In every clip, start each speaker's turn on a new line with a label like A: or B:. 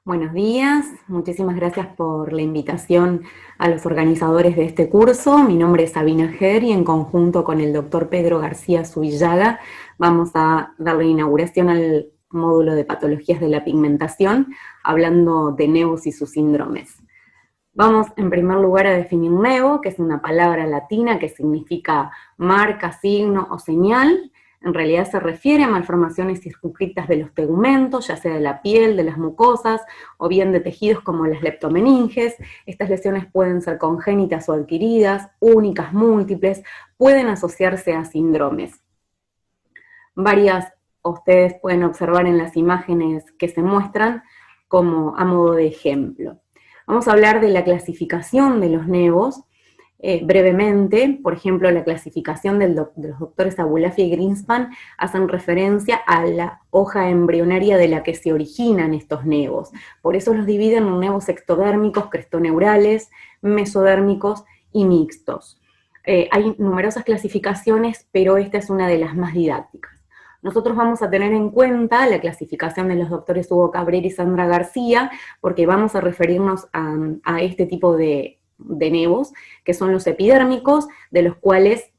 A: Buenos días, muchísimas gracias por la invitación a los organizadores de este curso. Mi nombre es Sabina Ger y en conjunto con el doctor Pedro García Zubillaga vamos a darle inauguración al módulo de patologías de la pigmentación, hablando de nevos y sus síndromes. Vamos en primer lugar a definir nevo, que es una palabra latina que significa marca, signo o señal. En realidad se refiere a malformaciones circunscritas de los tegumentos, ya sea de la piel, de las mucosas, o bien de tejidos como las leptomeninges. Estas lesiones pueden ser congénitas o adquiridas, únicas, múltiples, pueden asociarse a síndromes. Varias ustedes pueden observar en las imágenes que se muestran como a modo de ejemplo. Vamos a hablar de la clasificación de los nevos, brevemente. Por ejemplo, la clasificación de los doctores Abulafi y Greenspan hacen referencia a la hoja embrionaria de la que se originan estos nevos. Por eso los dividen en nevos ectodérmicos, crestoneurales, mesodérmicos y mixtos. Hay numerosas clasificaciones, pero esta es una de las más didácticas. Nosotros vamos a tener en cuenta la clasificación de los doctores Hugo Cabrera y Sandra García, porque vamos a referirnos a este tipo de nevos, que son los epidérmicos, de los cuales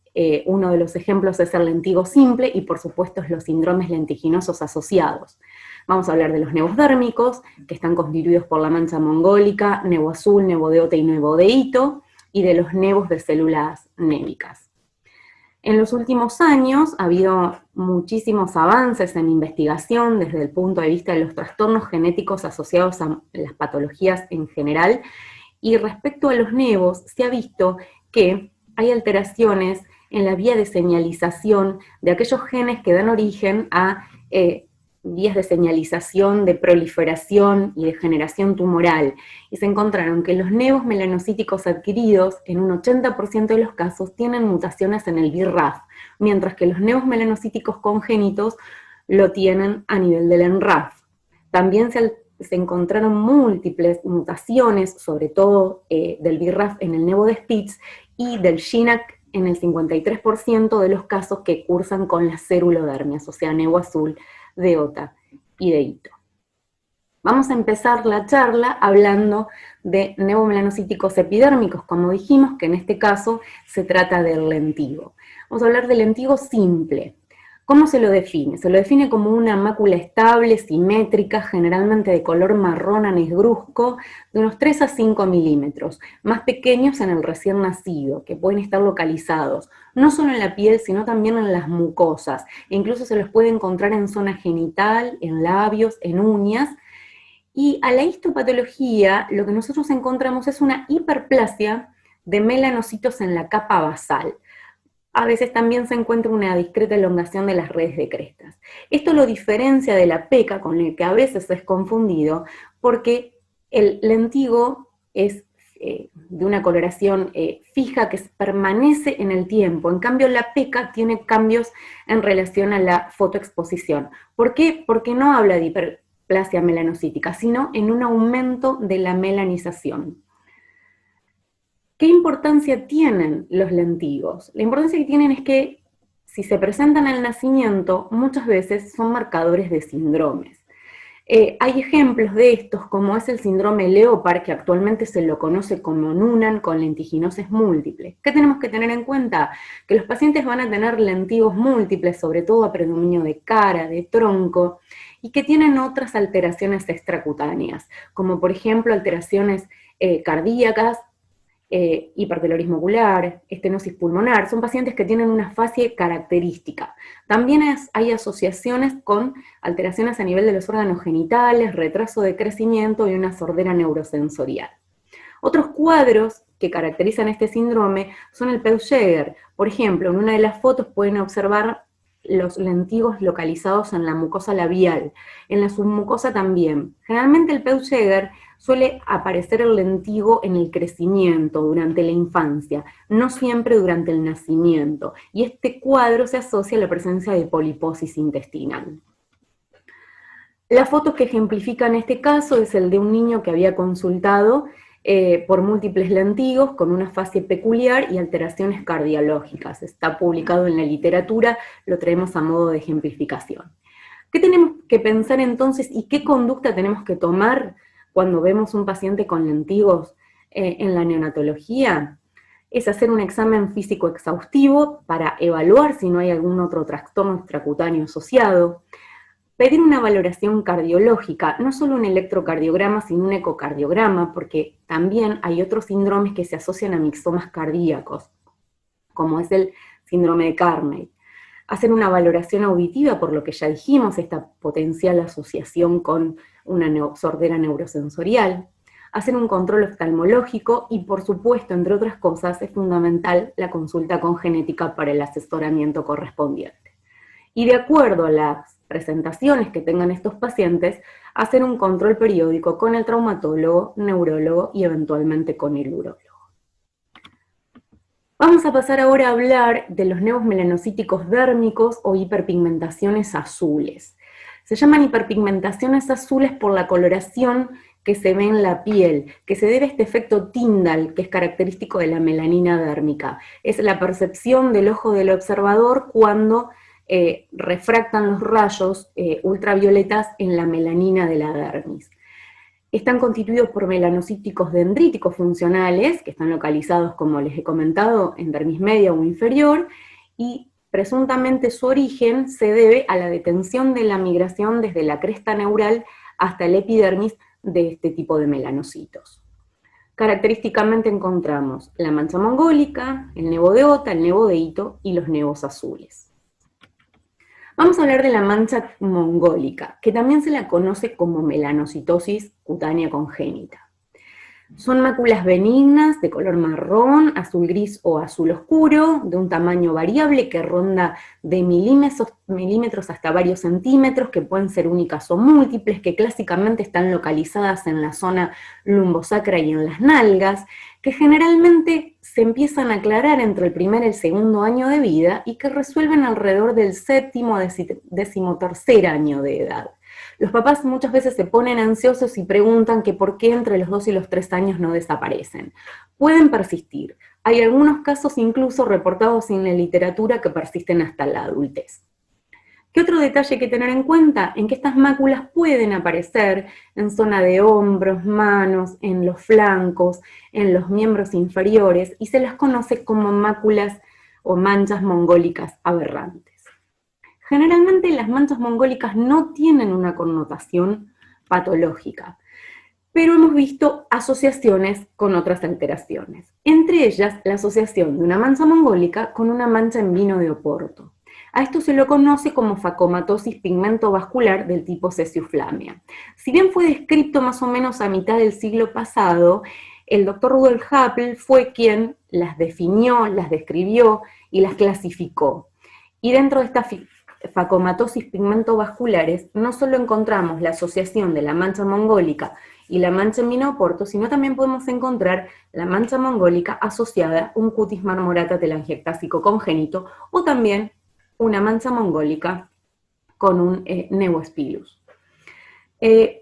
A: uno de los ejemplos es el lentigo simple y por supuesto los síndromes lentiginosos asociados. Vamos a hablar de los nevos dérmicos, que están constituidos por la mancha mongólica, nevo azul, nevo de Ota y nevo de Ito, y de los nevos de células némicas. En los últimos años ha habido muchísimos avances en investigación desde el punto de vista de los trastornos genéticos asociados a las patologías en general, y respecto a los nevos se ha visto que hay alteraciones en la vía de señalización de aquellos genes que dan origen a vías de señalización, de proliferación y de generación tumoral, y se encontraron que los nevos melanocíticos adquiridos, en un 80% de los casos, tienen mutaciones en el BRAF, mientras que los nevos melanocíticos congénitos lo tienen a nivel del NRAF. También se encontraron múltiples mutaciones, sobre todo del BRAF en el nevo de Spitz y del GINAC en el 53% de los casos que cursan con las cerulodermias, o sea, nevo azul, de Ota y de Ito. Vamos a empezar la charla hablando de nevomelanocíticos epidérmicos, como dijimos, que en este caso se trata del lentigo. Vamos a hablar del lentigo simple. ¿Cómo se lo define? Se lo define como una mácula estable, simétrica, generalmente de color marrón a negruzco, de unos 3 a 5 milímetros, más pequeños en el recién nacido, que pueden estar localizados, no solo en la piel, sino también en las mucosas, e incluso se los puede encontrar en zona genital, en labios, en uñas. Y a la histopatología lo que nosotros encontramos es una hiperplasia de melanocitos en la capa basal. A veces también se encuentra una discreta elongación de las redes de crestas. Esto lo diferencia de la peca, con el que a veces es confundido, porque el lentigo es de una coloración fija que permanece en el tiempo. En cambio, la peca tiene cambios en relación a la fotoexposición. ¿Por qué? Porque no habla de hiperplasia melanocítica, sino en un aumento de la melanización. ¿Qué importancia tienen los lentigos? La importancia que tienen es que, si se presentan al nacimiento, muchas veces son marcadores de síndromes. Hay ejemplos de estos, como es el síndrome Leopard, que actualmente se lo conoce como Noonan con lentiginosis múltiples. ¿Qué tenemos que tener en cuenta? Que los pacientes van a tener lentigos múltiples, sobre todo a predominio de cara, de tronco, y que tienen otras alteraciones extracutáneas, como por ejemplo alteraciones cardíacas, hipertelorismo ocular, estenosis pulmonar. Son pacientes que tienen una fase característica. También hay asociaciones con alteraciones a nivel de los órganos genitales, retraso de crecimiento y una sordera neurosensorial. Otros cuadros que caracterizan este síndrome son el Peutz-Jeghers. Por ejemplo, en una de las fotos pueden observar los lentigos localizados en la mucosa labial, en la submucosa también. Generalmente el Peutz-Jeghers suele aparecer el lentigo en el crecimiento, durante la infancia, no siempre durante el nacimiento, y este cuadro se asocia a la presencia de poliposis intestinal. La foto que ejemplifica en este caso es el de un niño que había consultado por múltiples lentigos con una fase peculiar y alteraciones cardiológicas. Está publicado en la literatura, lo traemos a modo de ejemplificación. ¿Qué tenemos que pensar entonces y qué conducta tenemos que tomar cuando vemos un paciente con lentigos en la neonatología es hacer un examen físico exhaustivo para evaluar si no hay algún otro trastorno extracutáneo asociado, pedir una valoración cardiológica, no solo un electrocardiograma, sino un ecocardiograma, porque también hay otros síndromes que se asocian a mixomas cardíacos, como es el síndrome de Carney. Hacer una valoración auditiva, por lo que ya dijimos, esta potencial asociación con una sordera neurosensorial. Hacer un control oftalmológico y, por supuesto, entre otras cosas, es fundamental la consulta con genética para el asesoramiento correspondiente. Y de acuerdo a las presentaciones que tengan estos pacientes, hacer un control periódico con el traumatólogo, neurólogo y eventualmente con el urólogo. Vamos a pasar ahora a hablar de los nevos melanocíticos dérmicos o hiperpigmentaciones azules. Se llaman hiperpigmentaciones azules por la coloración que se ve en la piel, que se debe a este efecto Tyndall, que es característico de la melanina dérmica. Es la percepción del ojo del observador cuando refractan los rayos ultravioletas en la melanina de la dermis. Están constituidos por melanocíticos dendríticos funcionales, que están localizados, como les he comentado, en dermis media o inferior, y presuntamente su origen se debe a la detención de la migración desde la cresta neural hasta el epidermis de este tipo de melanocitos. Característicamente encontramos la mancha mongólica, el nevo de Ota, el nevo de Ito y los nevos azules. Vamos a hablar de la mancha mongólica, que también se la conoce como melanocitosis cutánea congénita. Son máculas benignas de color marrón, azul gris o azul oscuro, de un tamaño variable que ronda de milímetros hasta varios centímetros, que pueden ser únicas o múltiples, que clásicamente están localizadas en la zona lumbosacra y en las nalgas, que generalmente se empiezan a aclarar entre el primer y el segundo año de vida y que resuelven alrededor del séptimo o decimotercer año de edad. Los papás muchas veces se ponen ansiosos y preguntan que por qué entre los 2 y los 3 años no desaparecen. Pueden persistir. Hay algunos casos incluso reportados en la literatura que persisten hasta la adultez. ¿Qué otro detalle hay que tener en cuenta? En que estas máculas pueden aparecer en zona de hombros, manos, en los flancos, en los miembros inferiores, y se las conoce como máculas o manchas mongólicas aberrantes. Generalmente las manchas mongólicas no tienen una connotación patológica, pero hemos visto asociaciones con otras alteraciones. Entre ellas, la asociación de una mancha mongólica con una mancha en vino de Oporto. A esto se lo conoce como facomatosis pigmentovascular del tipo cesiuflamia. Si bien fue descrito más o menos a mitad del siglo pasado, el doctor Rudolf Happel fue quien las definió, las describió y las clasificó. Y dentro de estas facomatosis pigmentovasculares no solo encontramos la asociación de la mancha mongólica y la mancha en vino de Oporto, sino también podemos encontrar la mancha mongólica asociada a un cutis marmorata telangiectásico congénito o también una mancha mongólica con un nevospilus.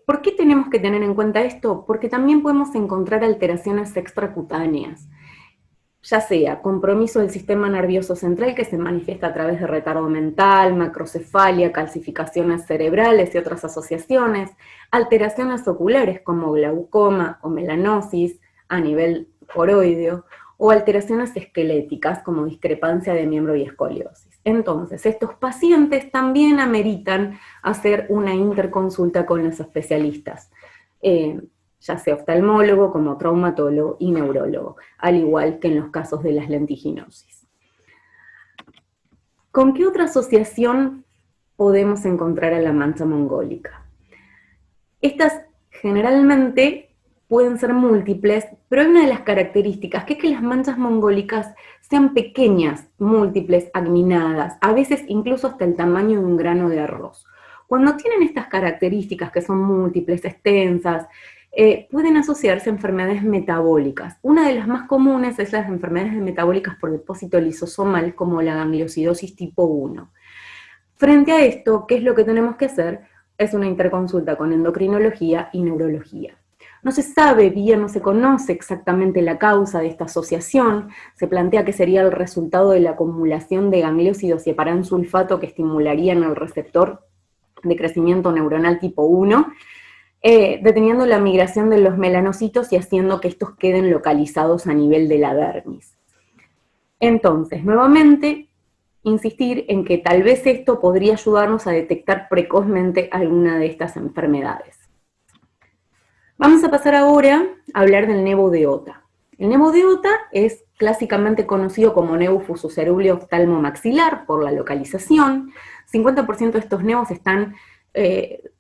A: ¿Por qué tenemos que tener en cuenta esto? Porque también podemos encontrar alteraciones extracutáneas, ya sea compromiso del sistema nervioso central que se manifiesta a través de retardo mental, macrocefalia, calcificaciones cerebrales y otras asociaciones, alteraciones oculares como glaucoma o melanosis a nivel coroideo, o alteraciones esqueléticas como discrepancia de miembro y escoliosis. Entonces, estos pacientes también ameritan hacer una interconsulta con los especialistas, ya sea oftalmólogo, como traumatólogo y neurólogo, al igual que en los casos de las lentiginosis. ¿Con qué otra asociación podemos encontrar a la mancha mongólica? Estas generalmente pueden ser múltiples, pero hay una de las características, que es que las manchas mongólicas sean pequeñas, múltiples, acminadas, a veces incluso hasta el tamaño de un grano de arroz. Cuando tienen estas características, que son múltiples, extensas, pueden asociarse a enfermedades metabólicas. Una de las más comunes es las enfermedades metabólicas por depósito lisosomal, como la gangliosidosis tipo 1. Frente a esto, ¿qué es lo que tenemos que hacer? Es una interconsulta con endocrinología y neurología. No se sabe bien, no se conoce exactamente la causa de esta asociación. Se plantea que sería el resultado de la acumulación de gangliósidos y heparansulfato que estimularían el receptor de crecimiento neuronal tipo 1, deteniendo la migración de los melanocitos y haciendo que estos queden localizados a nivel de la dermis. Entonces, nuevamente, insistir en que tal vez esto podría ayudarnos a detectar precozmente alguna de estas enfermedades. Vamos a pasar ahora a hablar del nevo de Ota. El nevo de Ota es clásicamente conocido como nevo fusocerúleo oftalmomaxilar por la localización. 50% de estos nevos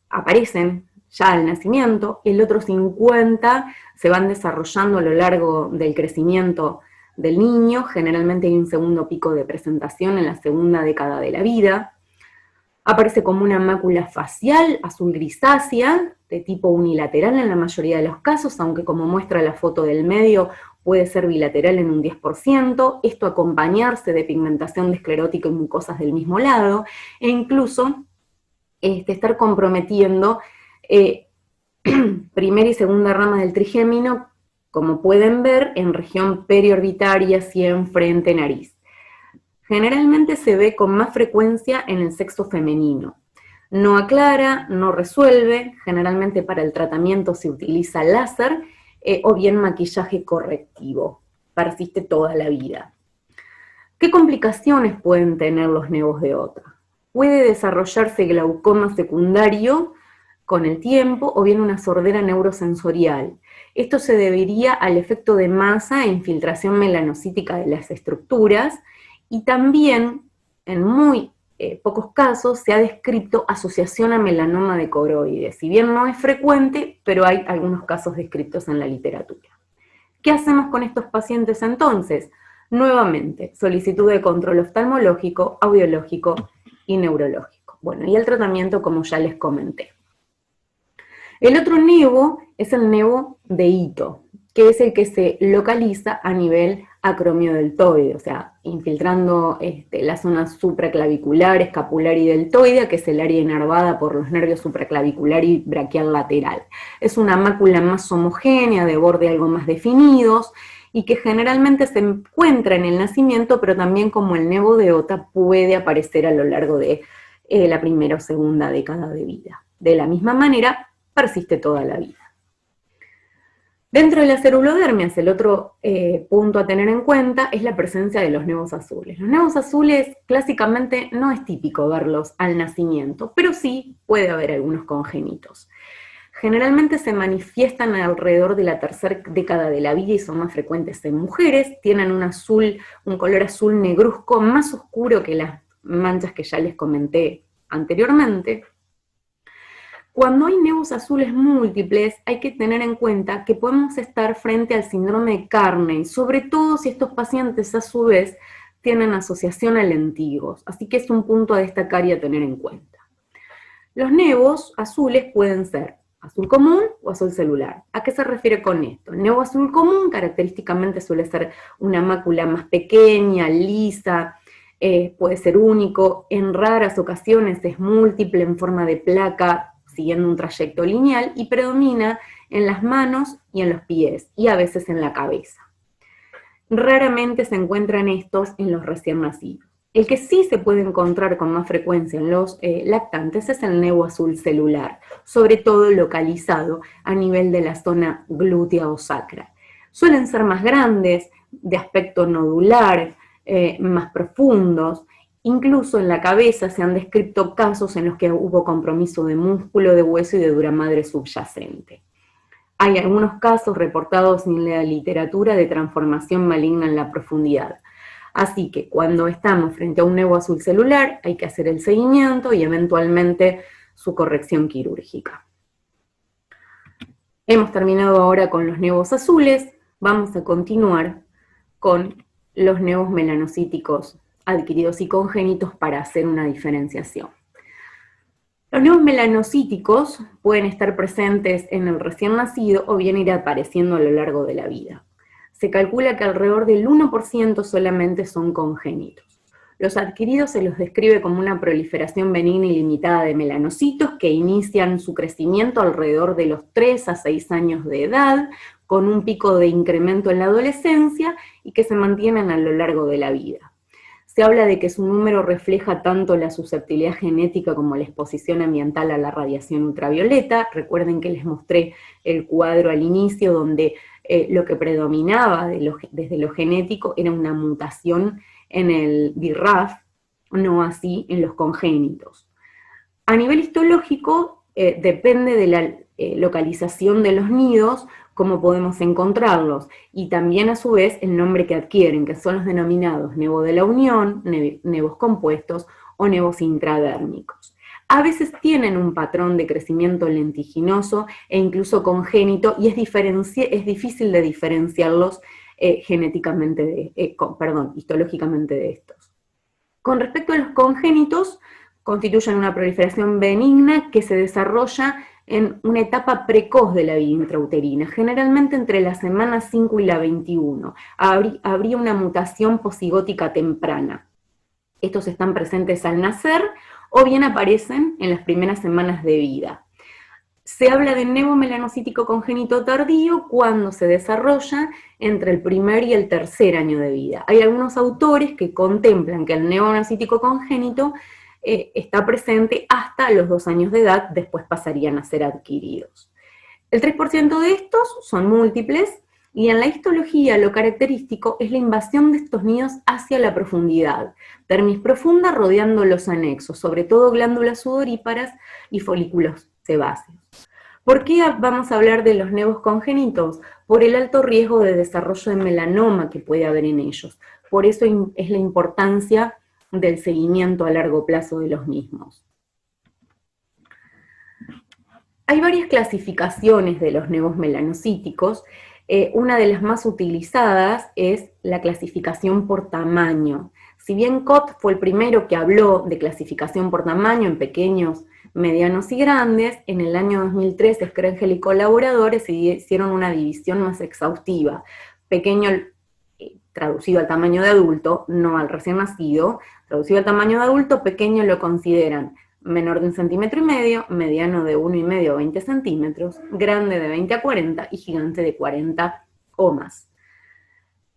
A: aparecen ya al nacimiento, el otro 50% se van desarrollando a lo largo del crecimiento del niño. Generalmente hay un segundo pico de presentación en la segunda década de la vida. Aparece como una mácula facial azul grisácea, de tipo unilateral en la mayoría de los casos, aunque como muestra la foto del medio, puede ser bilateral en un 10%, esto acompañarse de pigmentación de esclerótico y mucosas del mismo lado, e incluso estar comprometiendo primera y segunda rama del trigémino, como pueden ver, en región periorbitaria, sien, frente, nariz. Generalmente se ve con más frecuencia en el sexo femenino. No aclara, no resuelve, generalmente para el tratamiento se utiliza láser o bien maquillaje correctivo. Persiste toda la vida. ¿Qué complicaciones pueden tener los nevos de Ota? Puede desarrollarse glaucoma secundario con el tiempo o bien una sordera neurosensorial. Esto se debería al efecto de masa e infiltración melanocítica de las estructuras y también, en muy pocos casos, se ha descrito asociación a melanoma de coroides. Si bien no es frecuente, pero hay algunos casos descritos en la literatura. ¿Qué hacemos con estos pacientes entonces? Nuevamente, solicitud de control oftalmológico, audiológico y neurológico. Bueno, y el tratamiento, como ya les comenté. El otro nevo es el nevo de Ito, que es el que se localiza a nivel acromiodeltoide, o sea, infiltrando la zona supraclavicular, escapular y deltoidea, que es el área inervada por los nervios supraclavicular y braquial lateral. Es una mácula más homogénea, de borde algo más definidos, y que generalmente se encuentra en el nacimiento, pero también como el nevo de Ota puede aparecer a lo largo de la primera o segunda década de vida. De la misma manera, persiste toda la vida. Dentro de las cerulodermias, el otro punto a tener en cuenta es la presencia de los nevos azules. Los nevos azules clásicamente no es típico verlos al nacimiento, pero sí puede haber algunos congénitos. Generalmente se manifiestan alrededor de la tercera década de la vida y son más frecuentes en mujeres. Tienen un color azul negruzco más oscuro que las manchas que ya les comenté anteriormente. Cuando hay nevos azules múltiples, hay que tener en cuenta que podemos estar frente al síndrome de Carney, sobre todo si estos pacientes a su vez tienen asociación a lentigos, así que es un punto a destacar y a tener en cuenta. Los nevos azules pueden ser azul común o azul celular. ¿A qué se refiere con esto? El nevo azul común característicamente suele ser una mácula más pequeña, lisa, puede ser único, en raras ocasiones es múltiple en forma de placa, siguiendo un trayecto lineal, y predomina en las manos y en los pies, y a veces en la cabeza. Raramente se encuentran estos en los recién nacidos. El que sí se puede encontrar con más frecuencia en los lactantes es el nevo azul celular, sobre todo localizado a nivel de la zona glútea o sacra. Suelen ser más grandes, de aspecto nodular, más profundos. Incluso en la cabeza se han descrito casos en los que hubo compromiso de músculo, de hueso y de duramadre subyacente. Hay algunos casos reportados en la literatura de transformación maligna en la profundidad. Así que cuando estamos frente a un nevo azul celular, hay que hacer el seguimiento y eventualmente su corrección quirúrgica. Hemos terminado ahora con los nevos azules. Vamos a continuar con los nevos melanocíticos adquiridos y congénitos para hacer una diferenciación. Los nevos melanocíticos pueden estar presentes en el recién nacido o bien ir apareciendo a lo largo de la vida. Se calcula que alrededor del 1% solamente son congénitos. Los adquiridos se los describe como una proliferación benigna y limitada de melanocitos que inician su crecimiento alrededor de los 3 a 6 años de edad, con un pico de incremento en la adolescencia y que se mantienen a lo largo de la vida. Se habla de que su número refleja tanto la susceptibilidad genética como la exposición ambiental a la radiación ultravioleta. Recuerden que les mostré el cuadro al inicio donde lo que predominaba desde lo genético era una mutación en el BRAF, no así en los congénitos. A nivel histológico, depende de la localización de los nidos, cómo podemos encontrarlos, y también a su vez el nombre que adquieren, que son los denominados nevo de la unión, nevos compuestos o nevos intradérmicos. A veces tienen un patrón de crecimiento lentiginoso e incluso congénito, y es difícil de diferenciarlos histológicamente de estos. Con respecto a los congénitos, constituyen una proliferación benigna que se desarrolla en una etapa precoz de la vida intrauterina, generalmente entre la semana 5 y la 21. Habría una mutación posigótica temprana. Estos están presentes al nacer o bien aparecen en las primeras semanas de vida. Se habla de nevo melanocítico congénito tardío cuando se desarrolla entre el primer y el tercer año de vida. Hay algunos autores que contemplan que el nevo melanocítico congénito está presente hasta los 2 años de edad, después pasarían a ser adquiridos. El 3% de estos son múltiples, y en la histología lo característico es la invasión de estos nidos hacia la profundidad, dermis profunda rodeando los anexos, sobre todo glándulas sudoríparas y folículos sebáceos. ¿Por qué vamos a hablar de los nevos congénitos? Por el alto riesgo de desarrollo de melanoma que puede haber en ellos. Por eso es la importancia del seguimiento a largo plazo de los mismos. Hay varias clasificaciones de los nevos melanocíticos. Una de las más utilizadas es la clasificación por tamaño. Si bien Koch fue el primero que habló de clasificación por tamaño en pequeños, medianos y grandes, en el año 2003 Schrengel y colaboradores hicieron una división más exhaustiva. Pequeño traducido al tamaño de adulto, no al recién nacido. Traducido al tamaño de adulto, pequeño lo consideran menor de 1,5 centímetros, mediano de 1,5 a 20 centímetros, grande de 20 a 40 y gigante de 40 o más.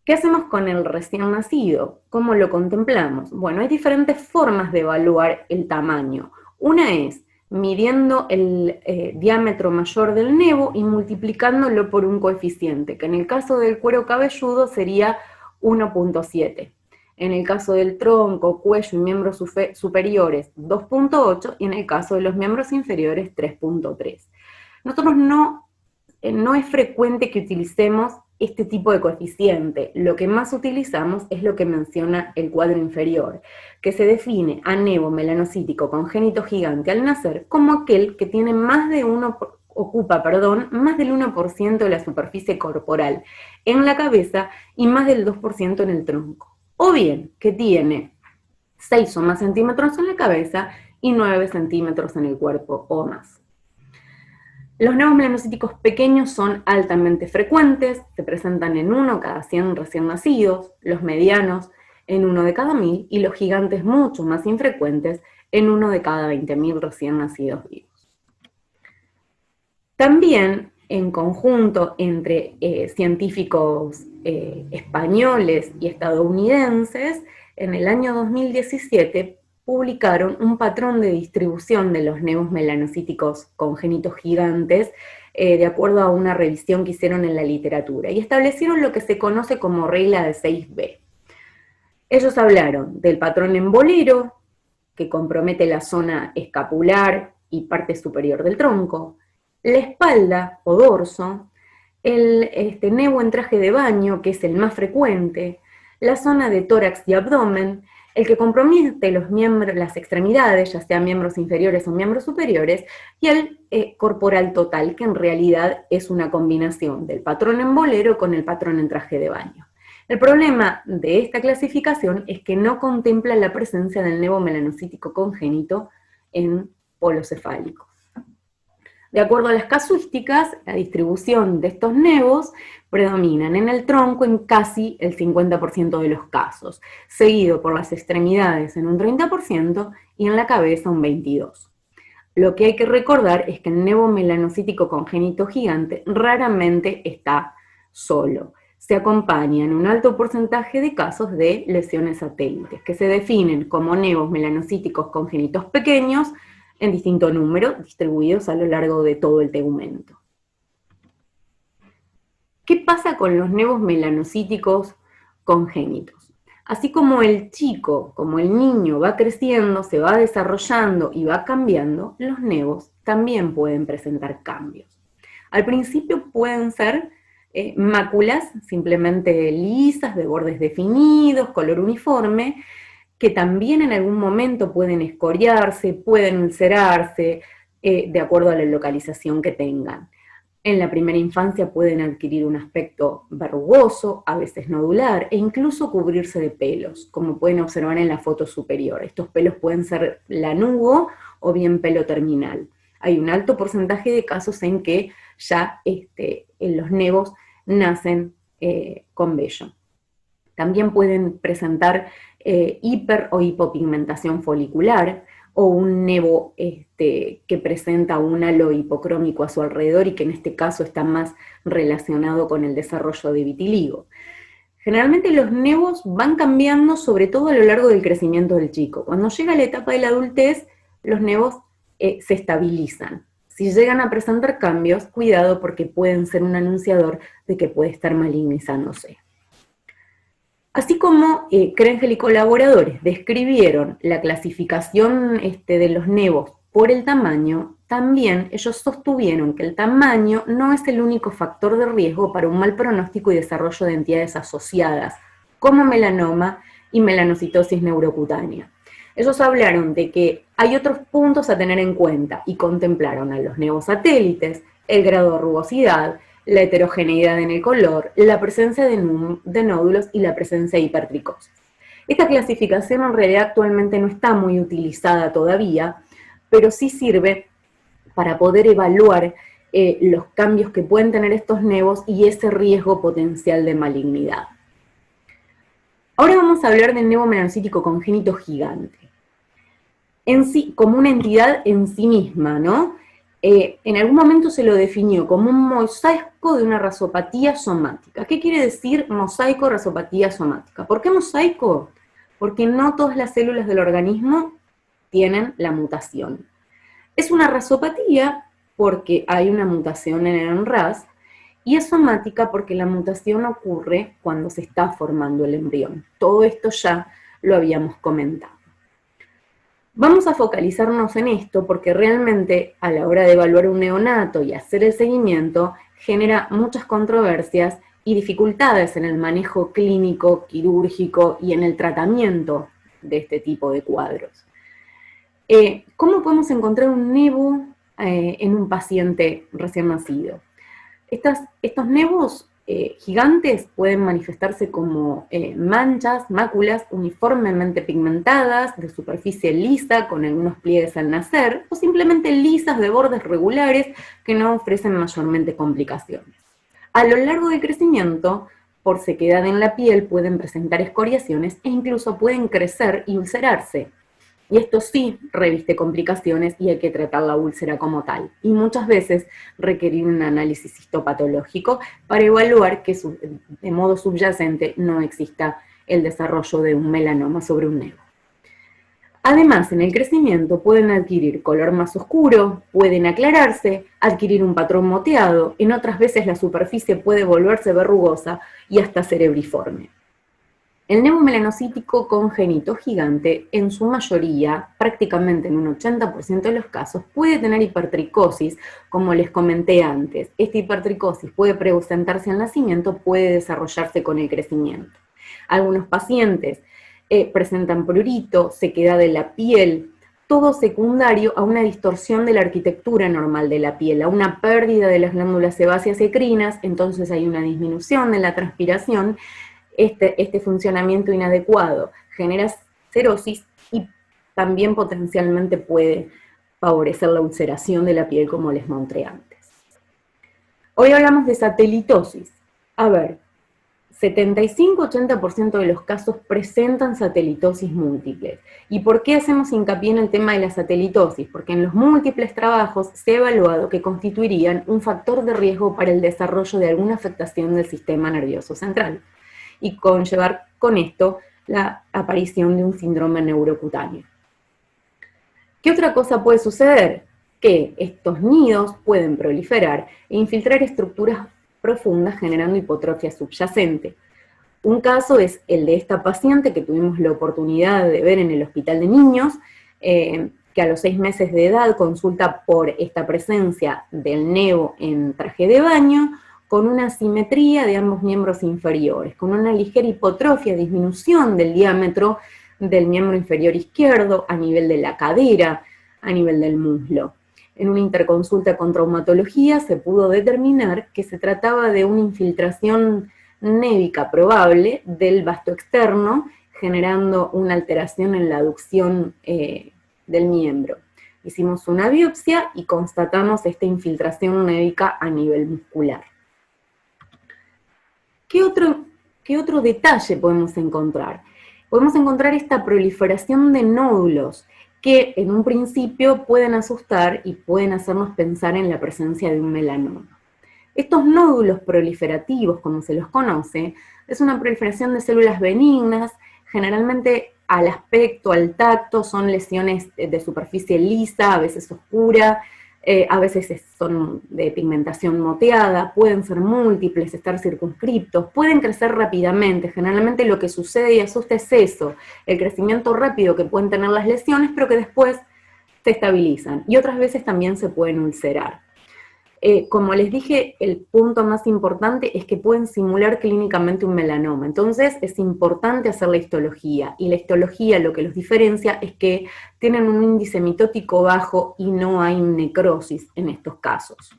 A: ¿Qué hacemos con el recién nacido? ¿Cómo lo contemplamos? Bueno, hay diferentes formas de evaluar el tamaño. Una es midiendo el diámetro mayor del nevo y multiplicándolo por un coeficiente, que en el caso del cuero cabelludo sería 1,7. En el caso del tronco, cuello y miembros superiores, 2,8, y en el caso de los miembros inferiores, 3,3. Nosotros no es frecuente que utilicemos este tipo de coeficiente. Lo que más utilizamos es lo que menciona el cuadro inferior, que se define a nevo melanocítico congénito gigante al nacer como aquel que tiene ocupa más del 1% de la superficie corporal en la cabeza y más del 2% en el tronco. O bien, que tiene 6 o más centímetros en la cabeza y 9 centímetros en el cuerpo o más. Los nevos melanocíticos pequeños son altamente frecuentes, se presentan en 1 cada 100 recién nacidos, los medianos en 1 de cada 1.000 y los gigantes mucho más infrecuentes en 1 de cada 20.000 recién nacidos vivos. También, en conjunto entre científicos españoles y estadounidenses, en el año 2017 publicaron un patrón de distribución de los nevos melanocíticos congénitos gigantes de acuerdo a una revisión que hicieron en la literatura, y establecieron lo que se conoce como regla de 6B. Ellos hablaron del patrón en bolero, que compromete la zona escapular y parte superior del tronco, la espalda o dorso, el nevo en traje de baño, que es el más frecuente, la zona de tórax y abdomen, el que compromete las extremidades, ya sean miembros inferiores o miembros superiores, y el corporal total, que en realidad es una combinación del patrón en bolero con el patrón en traje de baño. El problema de esta clasificación es que no contempla la presencia del nevo melanocítico congénito en polos cefálicos. De acuerdo a las casuísticas, la distribución de estos nevos predominan en el tronco en casi el 50% de los casos, seguido por las extremidades en un 30% y en la cabeza un 22%. Lo que hay que recordar es que el nevo melanocítico congénito gigante raramente está solo. se acompaña en un alto porcentaje de casos de lesiones satélites, que se definen como nevos melanocíticos congénitos pequeños en distinto número, distribuidos a lo largo de todo el tegumento. ¿Qué pasa con los nevos melanocíticos congénitos? Así como el chico, como el niño va creciendo, se va desarrollando y va cambiando, los nevos también pueden presentar cambios. Al principio pueden ser máculas simplemente lisas, de bordes definidos, color uniforme, que también en algún momento pueden escoriarse, pueden ulcerarse, de acuerdo a la localización que tengan. En la primera infancia pueden adquirir un aspecto verrugoso, a veces nodular, e incluso cubrirse de pelos, como pueden observar en la foto superior. Estos pelos pueden ser lanugo o bien pelo terminal. Hay un alto porcentaje de casos en que ya en los nevos nacen con vello. También pueden presentar hiper o hipopigmentación folicular, o un nevo que presenta un halo hipocrómico a su alrededor y que en este caso está más relacionado con el desarrollo de vitiligo. Generalmente los nevos van cambiando, sobre todo a lo largo del crecimiento del chico. Cuando llega la etapa de la adultez, los nevos se estabilizan. Si llegan a presentar cambios, cuidado porque pueden ser un anunciador de que puede estar malignizándose. Así como Krengel y colaboradores describieron la clasificación de los nevos por el tamaño, también ellos sostuvieron que el tamaño no es el único factor de riesgo para un mal pronóstico y desarrollo de entidades asociadas, como melanoma y melanocitosis neurocutánea. Ellos hablaron de que hay otros puntos a tener en cuenta y contemplaron a los nevos satélites, el grado de rugosidad, la heterogeneidad en el color, la presencia de nódulos y la presencia de hipertricosis. Esta clasificación en realidad actualmente no está muy utilizada todavía, pero sí sirve para poder evaluar los cambios que pueden tener estos nevos y ese riesgo potencial de malignidad. Ahora vamos a hablar del nevo melanocítico congénito gigante, en sí, como una entidad en sí misma, ¿no? En algún momento se lo definió como un mosaico de una razopatía somática. ¿Qué quiere decir mosaico razopatía somática? ¿Por qué mosaico? Porque no todas las células del organismo tienen la mutación. Es una razopatía porque hay una mutación en el RAS, y es somática porque la mutación ocurre cuando se está formando el embrión. Todo esto ya lo habíamos comentado. Vamos a focalizarnos en esto porque realmente a la hora de evaluar un neonato y hacer el seguimiento genera muchas controversias y dificultades en el manejo clínico, quirúrgico y en el tratamiento de este tipo de cuadros. ¿Cómo podemos encontrar un nevo en un paciente recién nacido? Estos nevos gigantes pueden manifestarse como manchas, máculas uniformemente pigmentadas, de superficie lisa, con algunos pliegues al nacer, o simplemente lisas de bordes regulares que no ofrecen mayormente complicaciones. A lo largo del crecimiento, por sequedad en la piel, pueden presentar escoriaciones e incluso pueden crecer y ulcerarse. Y esto sí reviste complicaciones y hay que tratar la úlcera como tal. Y muchas veces requerir un análisis histopatológico para evaluar que de modo subyacente no exista el desarrollo de un melanoma sobre un nevo. Además, en el crecimiento pueden adquirir color más oscuro, pueden aclararse, adquirir un patrón moteado, en otras veces la superficie puede volverse verrugosa y hasta cerebriforme. El nevo melanocítico congénito gigante, en su mayoría, prácticamente en un 80% de los casos, puede tener hipertricosis, como les comenté antes. Esta hipertricosis puede presentarse al nacimiento, puede desarrollarse con el crecimiento. Algunos pacientes presentan prurito, sequedad de la piel, todo secundario a una distorsión de la arquitectura normal de la piel, a una pérdida de las glándulas sebáceas ecrinas, entonces hay una disminución de la transpiración. Este funcionamiento inadecuado genera cerosis y también potencialmente puede favorecer la ulceración de la piel, como les mostré antes. Hoy hablamos de satelitosis. A ver, 75-80% de los casos presentan satelitosis múltiples. ¿Y por qué hacemos hincapié en el tema de la satelitosis? Porque en los múltiples trabajos se ha evaluado que constituirían un factor de riesgo para el desarrollo de alguna afectación del sistema nervioso central y conllevar con esto la aparición de un síndrome neurocutáneo. ¿Qué otra cosa puede suceder? Que estos nidos pueden proliferar e infiltrar estructuras profundas generando hipotrofia subyacente. Un caso es el de esta paciente que tuvimos la oportunidad de ver en el hospital de niños, que a los 6 meses de edad consulta por esta presencia del nevo en traje de baño, con una asimetría de ambos miembros inferiores, con una ligera hipotrofia, disminución del diámetro del miembro inferior izquierdo a nivel de la cadera, a nivel del muslo. En una interconsulta con traumatología se pudo determinar que se trataba de una infiltración névica probable del vasto externo, generando una alteración en la aducción del miembro. Hicimos una biopsia y constatamos esta infiltración névica a nivel muscular. ¿Qué otro detalle podemos encontrar? Podemos encontrar esta proliferación de nódulos que en un principio pueden asustar y pueden hacernos pensar en la presencia de un melanoma. Estos nódulos proliferativos, como se los conoce, es una proliferación de células benignas, generalmente al aspecto, al tacto, son lesiones de superficie lisa, a veces oscura, a veces son de pigmentación moteada, pueden ser múltiples, estar circunscriptos, pueden crecer rápidamente. Generalmente lo que sucede y asusta es eso, el crecimiento rápido que pueden tener las lesiones, pero que después se estabilizan. Y otras veces también se pueden ulcerar. Como les dije, el punto más importante es que pueden simular clínicamente un melanoma. Entonces es importante hacer la histología. Y la histología lo que los diferencia es que tienen un índice mitótico bajo y no hay necrosis en estos casos.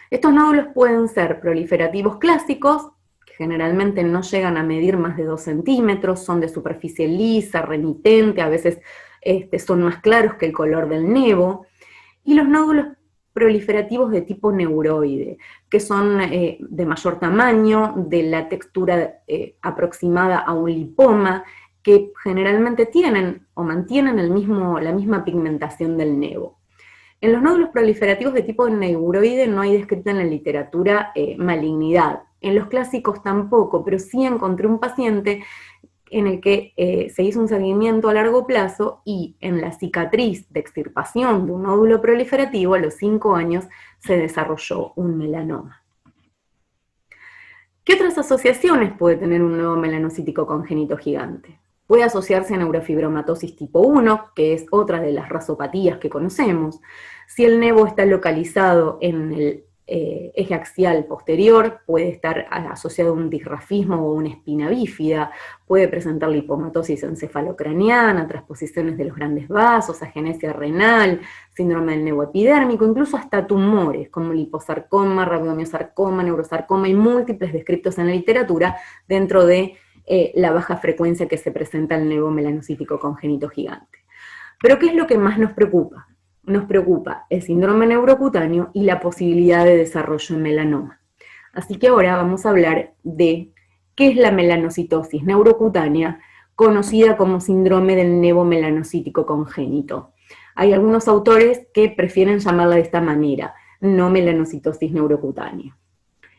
A: Estos nódulos pueden ser proliferativos clásicos, que generalmente no llegan a medir más de 2 centímetros, son de superficie lisa, remitente, a veces son más claros que el color del nevo. Y los nódulos proliferativos de tipo neuroide, que son de mayor tamaño, de la textura aproximada a un lipoma, que generalmente tienen o mantienen la misma pigmentación del nevo. En los nódulos proliferativos de tipo neuroide no hay descrita en la literatura malignidad. En los clásicos tampoco, pero sí encontré un paciente en el que se hizo un seguimiento a largo plazo y en la cicatriz de extirpación de un nódulo proliferativo a los 5 años se desarrolló un melanoma. ¿Qué otras asociaciones puede tener un nevo melanocítico congénito gigante? Puede asociarse a neurofibromatosis tipo 1, que es otra de las rasopatías que conocemos. Si el nevo está localizado en el eje axial posterior, puede estar asociado a un disrafismo o una espina bífida, puede presentar lipomatosis encefalocraniana, transposiciones de los grandes vasos, agenesia renal, síndrome del nevo epidérmico, incluso hasta tumores como liposarcoma, rabdomiosarcoma, neurosarcoma y múltiples descriptos en la literatura dentro de la baja frecuencia que se presenta el nevo melanocítico congénito gigante. Pero ¿qué es lo que más nos preocupa? Nos preocupa el síndrome neurocutáneo y la posibilidad de desarrollo en melanoma. Así que ahora vamos a hablar de qué es la melanocitosis neurocutánea, conocida como síndrome del nevo melanocítico congénito. Hay algunos autores que prefieren llamarla de esta manera, no melanocitosis neurocutánea.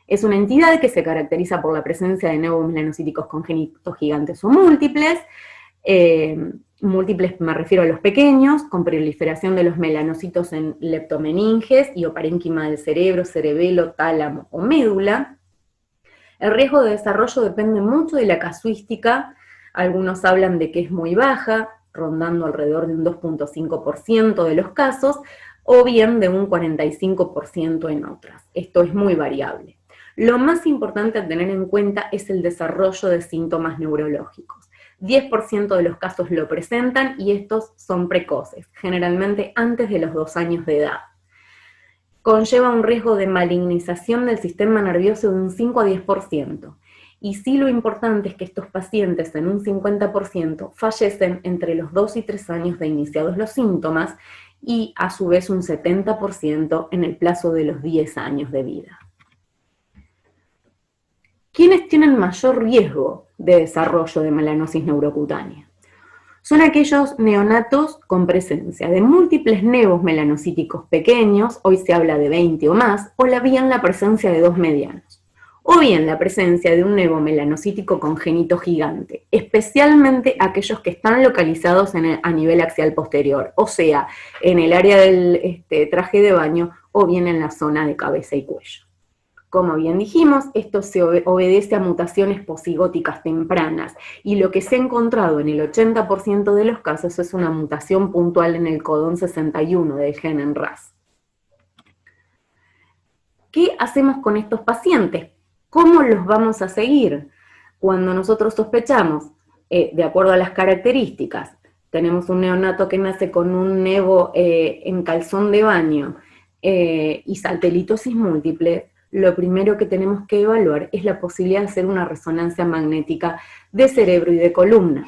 A: Es una entidad que se caracteriza por la presencia de nevos melanocíticos congénitos gigantes o múltiples. Múltiples me refiero a los pequeños, con proliferación de los melanocitos en leptomeninges y o parénquima del cerebro, cerebelo, tálamo o médula. El riesgo de desarrollo depende mucho de la casuística. Algunos hablan de que es muy baja, rondando alrededor de un 2.5% de los casos, o bien de un 45% en otras. Esto es muy variable. Lo más importante a tener en cuenta es el desarrollo de síntomas neurológicos. 10% de los casos lo presentan y estos son precoces, generalmente antes de los 2 años de edad. Conlleva un riesgo de malignización del sistema nervioso de un 5 a 10%. Y sí, lo importante es que estos pacientes en un 50% fallecen entre los 2 y 3 años de iniciados los síntomas y a su vez un 70% en el plazo de los 10 años de vida. ¿quiénes tienen mayor riesgo de desarrollo de melanosis neurocutánea? Son aquellos neonatos con presencia de múltiples nevos melanocíticos pequeños, hoy se habla de 20 o más, o bien la presencia de 2 medianos, o bien la presencia de un nevo melanocítico congénito gigante, especialmente aquellos que están localizados a nivel axial posterior, o sea, en el área del traje de baño o bien en la zona de cabeza y cuello. Como bien dijimos, esto se obedece a mutaciones posigóticas tempranas, y lo que se ha encontrado en el 80% de los casos es una mutación puntual en el codón 61 del gen en RAS. ¿Qué hacemos con estos pacientes? ¿Cómo los vamos a seguir? Cuando nosotros sospechamos, de acuerdo a las características, tenemos un neonato que nace con un nevo en calzón de baño y satelitosis múltiple, lo primero que tenemos que evaluar es la posibilidad de hacer una resonancia magnética de cerebro y de columna.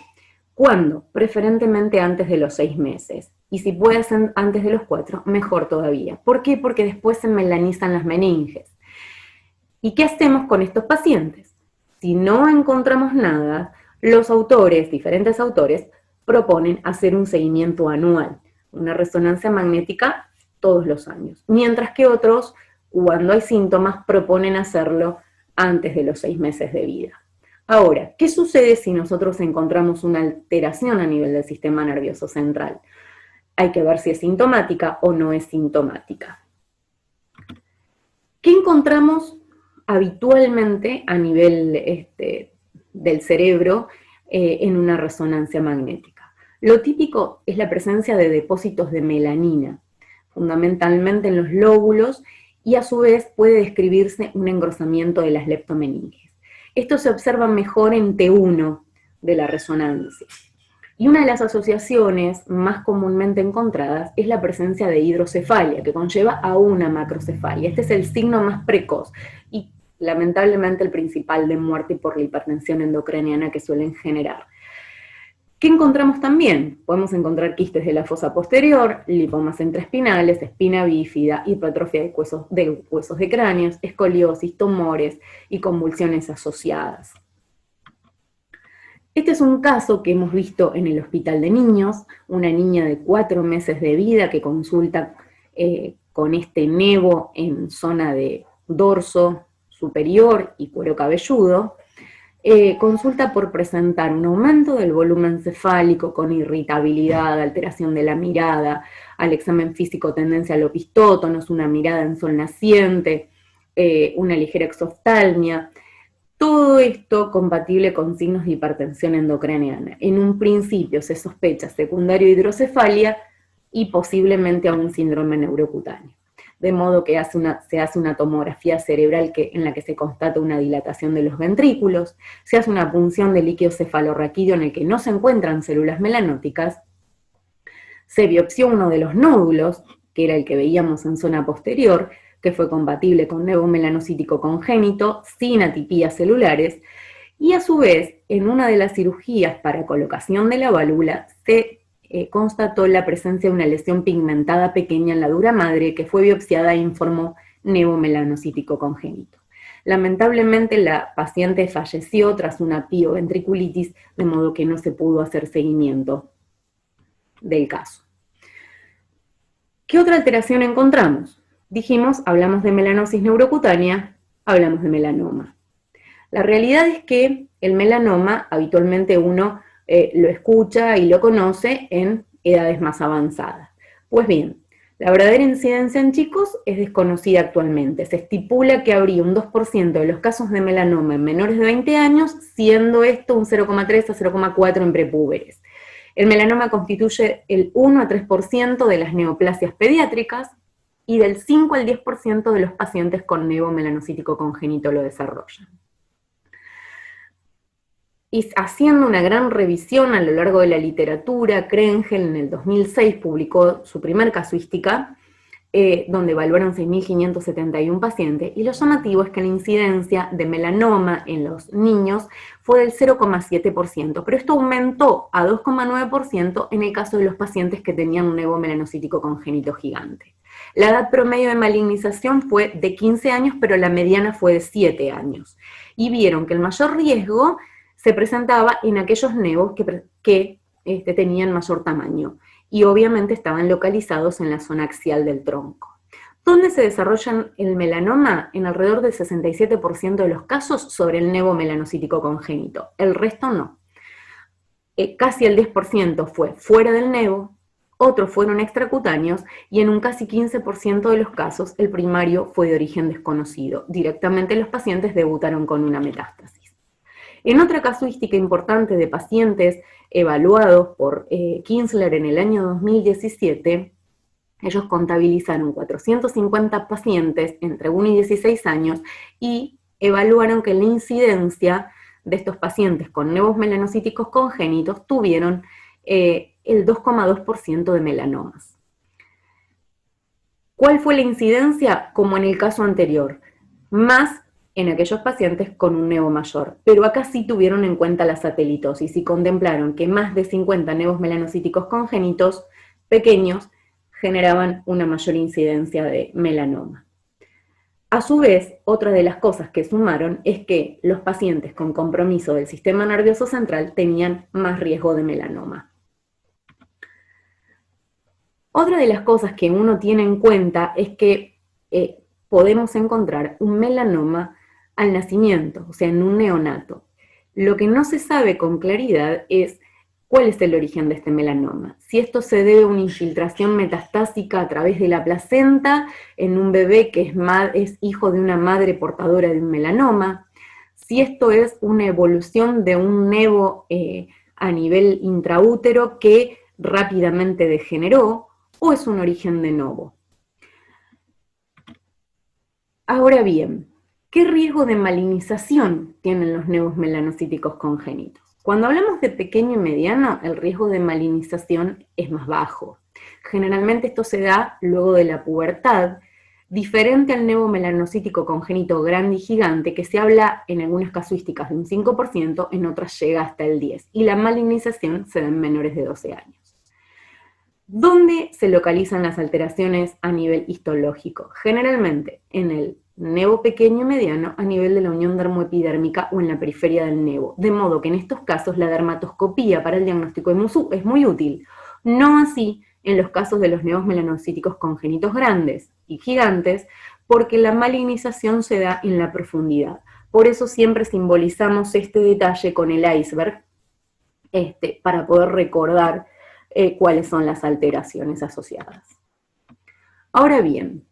A: ¿Cuándo? Preferentemente antes de los 6 meses. Y si puede ser antes de los 4, mejor todavía. ¿Por qué? Porque después se melanizan las meninges. ¿Y qué hacemos con estos pacientes? Si no encontramos nada, los autores, diferentes autores, proponen hacer un seguimiento anual, una resonancia magnética todos los años. Mientras que otros, cuando hay síntomas, proponen hacerlo antes de los 6 meses de vida. Ahora, ¿qué sucede si nosotros encontramos una alteración a nivel del sistema nervioso central? Hay que ver si es sintomática o no es sintomática. ¿Qué encontramos habitualmente a nivel del cerebro en una resonancia magnética? Lo típico es la presencia de depósitos de melanina, fundamentalmente en los lóbulos, y a su vez puede describirse un engrosamiento de las leptomeninges. Esto se observa mejor en T1 de la resonancia. Y una de las asociaciones más comúnmente encontradas es la presencia de hidrocefalia, que conlleva a una macrocefalia. Este es el signo más precoz y lamentablemente el principal de muerte por la hipertensión endocraniana que suelen generar. ¿Qué encontramos también? Podemos encontrar quistes de la fosa posterior, lipomas intraespinales, espina bífida, hipertrofia de huesos de cráneos, escoliosis, tumores y convulsiones asociadas. Este es un caso que hemos visto en el hospital de niños, una niña de 4 meses de vida que consulta con este nevo en zona de dorso superior y cuero cabelludo. Consulta por presentar un aumento del volumen cefálico con irritabilidad, alteración de la mirada, al examen físico tendencia al opistótonos, una mirada en sol naciente, una ligera exoftalmia. Todo esto compatible con signos de hipertensión endocraniana. En un principio se sospecha secundario hidrocefalia y posiblemente a un síndrome neurocutáneo. De modo que se hace una tomografía cerebral en la que se constata una dilatación de los ventrículos, se hace una punción de líquido cefalorraquídeo en el que no se encuentran células melanóticas, se biopsió uno de los nódulos, que era el que veíamos en zona posterior, que fue compatible con nevo melanocítico congénito, sin atipías celulares, y a su vez, en una de las cirugías para colocación de la válvula, se constató la presencia de una lesión pigmentada pequeña en la dura madre que fue biopsiada e informó nevo melanocítico congénito. Lamentablemente la paciente falleció tras una pioventriculitis, de modo que no se pudo hacer seguimiento del caso. ¿Qué otra alteración encontramos? Dijimos, hablamos de melanosis neurocutánea, hablamos de melanoma. La realidad es que el melanoma habitualmente uno lo escucha y lo conoce en edades más avanzadas. Pues bien, la verdadera incidencia en chicos es desconocida actualmente. Se estipula que habría un 2% de los casos de melanoma en menores de 20 años, siendo esto un 0,3 a 0,4 en prepúberes. El melanoma constituye el 1 a 3% de las neoplasias pediátricas y del 5 al 10% de los pacientes con nevo melanocítico congénito lo desarrollan. Y haciendo una gran revisión a lo largo de la literatura, Krengel en el 2006 publicó su primer casuística, donde evaluaron 6.571 pacientes, y lo llamativo es que la incidencia de melanoma en los niños fue del 0,7%, pero esto aumentó a 2,9% en el caso de los pacientes que tenían un nevo melanocítico congénito gigante. La edad promedio de malignización fue de 15 años, pero la mediana fue de 7 años. Y vieron que el mayor riesgo se presentaba en aquellos nevos que tenían mayor tamaño y obviamente estaban localizados en la zona axial del tronco. ¿Dónde se desarrolla el melanoma? En alrededor del 67% de los casos sobre el nevo melanocítico congénito. El resto no. Casi el 10% fue fuera del nevo, otros fueron extracutáneos y en un casi 15% de los casos el primario fue de origen desconocido. Directamente los pacientes debutaron con una metástasis. En otra casuística importante de pacientes evaluados por Kinsler en el año 2017, ellos contabilizaron 450 pacientes entre 1 y 16 años y evaluaron que la incidencia de estos pacientes con nevos melanocíticos congénitos tuvieron el 2,2% de melanomas. ¿Cuál fue la incidencia? Como en el caso anterior, más en aquellos pacientes con un nevo mayor, pero acá sí tuvieron en cuenta la satelitosis y contemplaron que más de 50 nevos melanocíticos congénitos pequeños generaban una mayor incidencia de melanoma. A su vez, otra de las cosas que sumaron es que los pacientes con compromiso del sistema nervioso central tenían más riesgo de melanoma. Otra de las cosas que uno tiene en cuenta es que podemos encontrar un melanoma al nacimiento, o sea, en un neonato. Lo que no se sabe con claridad es cuál es el origen de este melanoma. Si esto se debe a una infiltración metastásica a través de la placenta en un bebé que es hijo de una madre portadora de un melanoma, si esto es una evolución de un nevo a nivel intraútero que rápidamente degeneró, o es un origen de novo. Ahora bien, ¿qué riesgo de malignización tienen los nevos melanocíticos congénitos? Cuando hablamos de pequeño y mediano, el riesgo de malignización es más bajo. Generalmente esto se da luego de la pubertad, diferente al nevo melanocítico congénito grande y gigante, que se habla en algunas casuísticas de un 5%, en otras llega hasta el 10%, y la malignización se da en menores de 12 años. ¿Dónde se localizan las alteraciones a nivel histológico? Generalmente en el nevo pequeño y mediano a nivel de la unión dermoepidérmica o en la periferia del nevo, de modo que en estos casos la dermatoscopía para el diagnóstico es muy útil, no así en los casos de los nevos melanocíticos congénitos grandes y gigantes, porque la malignización se da en la profundidad. Por eso siempre simbolizamos este detalle con el iceberg, para poder recordar cuáles son las alteraciones asociadas. Ahora bien,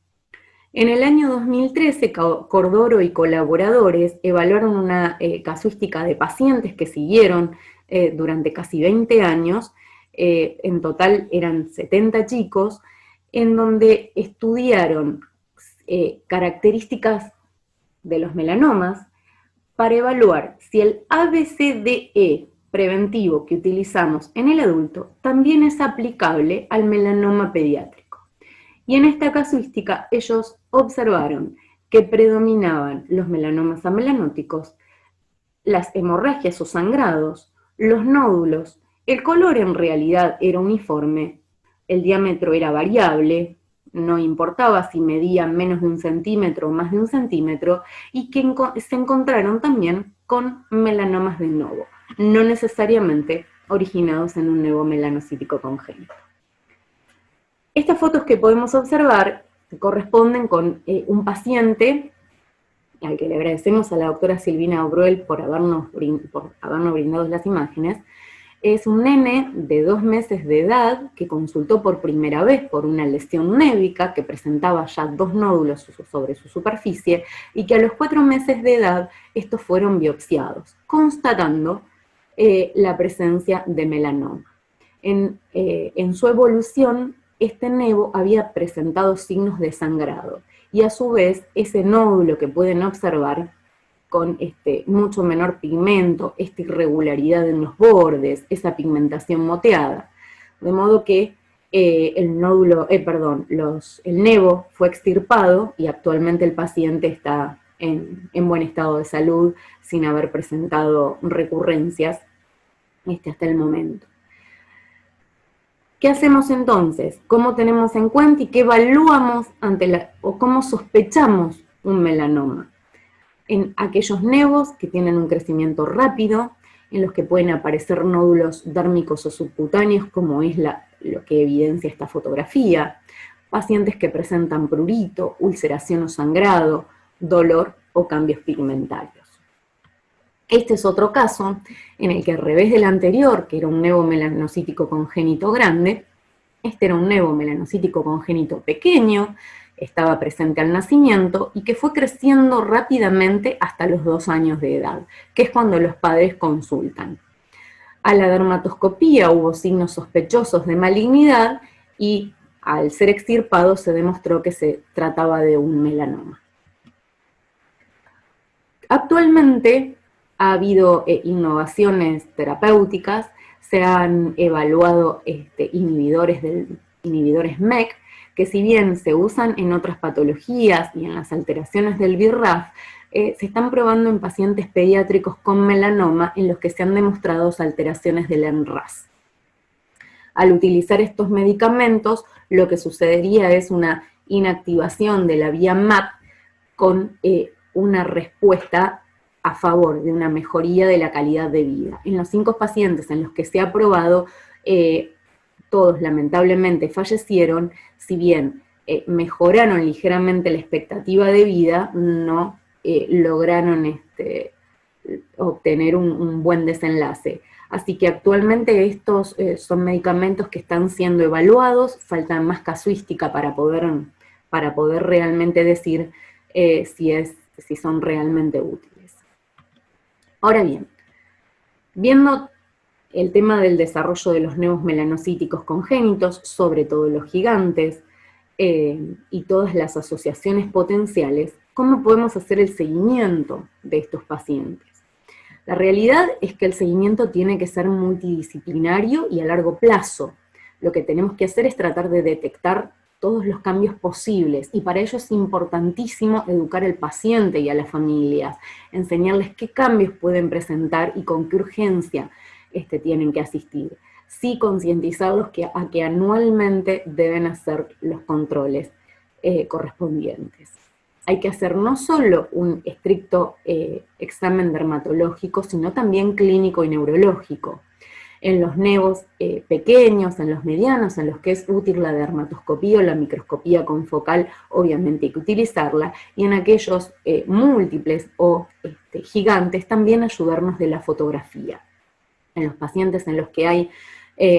A: en el año 2013, Cordoro y colaboradores evaluaron una casuística de pacientes que siguieron durante casi 20 años, en total eran 70 chicos, en donde estudiaron características de los melanomas para evaluar si el ABCDE preventivo que utilizamos en el adulto también es aplicable al melanoma pediátrico. Y en esta casuística ellos observaron que predominaban los melanomas amelanóticos, las hemorragias o sangrados, los nódulos, el color en realidad era uniforme, el diámetro era variable, no importaba si medía menos de 1 centímetro o más de 1 centímetro, y que se encontraron también con melanomas de novo, no necesariamente originados en un nevo melanocítico congénito. Estas fotos que podemos observar corresponden con un paciente al que le agradecemos a la doctora Silvina Obruel por habernos brindado las imágenes. Es un nene de 2 meses de edad que consultó por primera vez por una lesión névica que presentaba ya 2 nódulos sobre su superficie y que a los 4 meses de edad estos fueron biopsiados, constatando la presencia de melanoma. En su evolución, este nevo había presentado signos de sangrado y a su vez ese nódulo que pueden observar con mucho menor pigmento, esta irregularidad en los bordes, esa pigmentación moteada, de modo que el nevo fue extirpado y actualmente el paciente está en buen estado de salud sin haber presentado recurrencias hasta el momento. ¿Qué hacemos entonces? ¿Cómo tenemos en cuenta y qué evaluamos o cómo sospechamos un melanoma? En aquellos nevos que tienen un crecimiento rápido, en los que pueden aparecer nódulos dérmicos o subcutáneos, como es lo que evidencia esta fotografía, pacientes que presentan prurito, ulceración o sangrado, dolor o cambios pigmentarios. Este es otro caso en el que, al revés del anterior, que era un nevo melanocítico congénito grande, este era un nevo melanocítico congénito pequeño, estaba presente al nacimiento y que fue creciendo rápidamente hasta los 2 años de edad, que es cuando los padres consultan. A la dermatoscopía hubo signos sospechosos de malignidad y al ser extirpado se demostró que se trataba de un melanoma. Actualmente ha habido innovaciones terapéuticas, se han evaluado inhibidores MEK, que si bien se usan en otras patologías y en las alteraciones del BRAF, se están probando en pacientes pediátricos con melanoma en los que se han demostrado alteraciones del NRAS. Al utilizar estos medicamentos, lo que sucedería es una inactivación de la vía MAP con una respuesta a favor de una mejoría de la calidad de vida. En los 5 pacientes en los que se ha probado, todos lamentablemente fallecieron, si bien mejoraron ligeramente la expectativa de vida, no lograron obtener un buen desenlace. Así que actualmente estos son medicamentos que están siendo evaluados, falta más casuística para poder realmente decir si son realmente útiles. Ahora bien, viendo el tema del desarrollo de los nevos melanocíticos congénitos, sobre todo los gigantes, y todas las asociaciones potenciales, ¿cómo podemos hacer el seguimiento de estos pacientes? La realidad es que el seguimiento tiene que ser multidisciplinario y a largo plazo. Lo que tenemos que hacer es tratar de detectar todos los cambios posibles, y para ello es importantísimo educar al paciente y a las familias, enseñarles qué cambios pueden presentar y con qué urgencia tienen que asistir. Sí, concientizarlos a que anualmente deben hacer los controles correspondientes. Hay que hacer no solo un estricto examen dermatológico, sino también clínico y neurológico. En los nevos pequeños, en los medianos, en los que es útil la dermatoscopía o la microscopía confocal, obviamente hay que utilizarla, y en aquellos múltiples o gigantes, también ayudarnos de la fotografía. En los pacientes en los que hay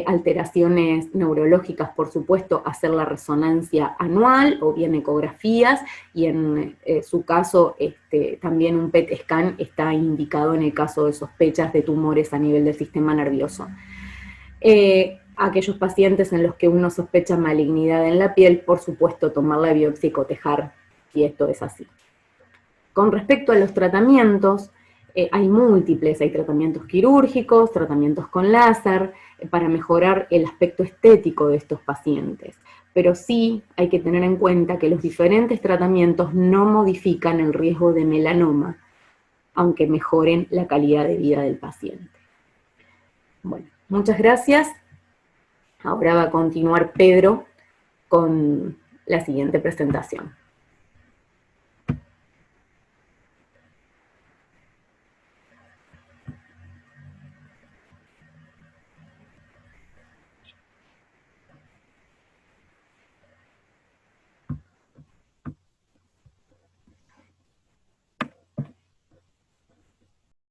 A: alteraciones neurológicas, por supuesto, hacer la resonancia anual o bien ecografías, y en su caso también un PET scan está indicado en el caso de sospechas de tumores a nivel del sistema nervioso. Aquellos pacientes en los que uno sospecha malignidad en la piel, por supuesto, tomar la biopsia y cotejar si esto es así. Con respecto a los tratamientos, hay múltiples, hay tratamientos quirúrgicos, tratamientos con láser, para mejorar el aspecto estético de estos pacientes. Pero sí hay que tener en cuenta que los diferentes tratamientos no modifican el riesgo de melanoma, aunque mejoren la calidad de vida del paciente. Bueno, muchas gracias. Ahora va a continuar Pedro con la siguiente presentación.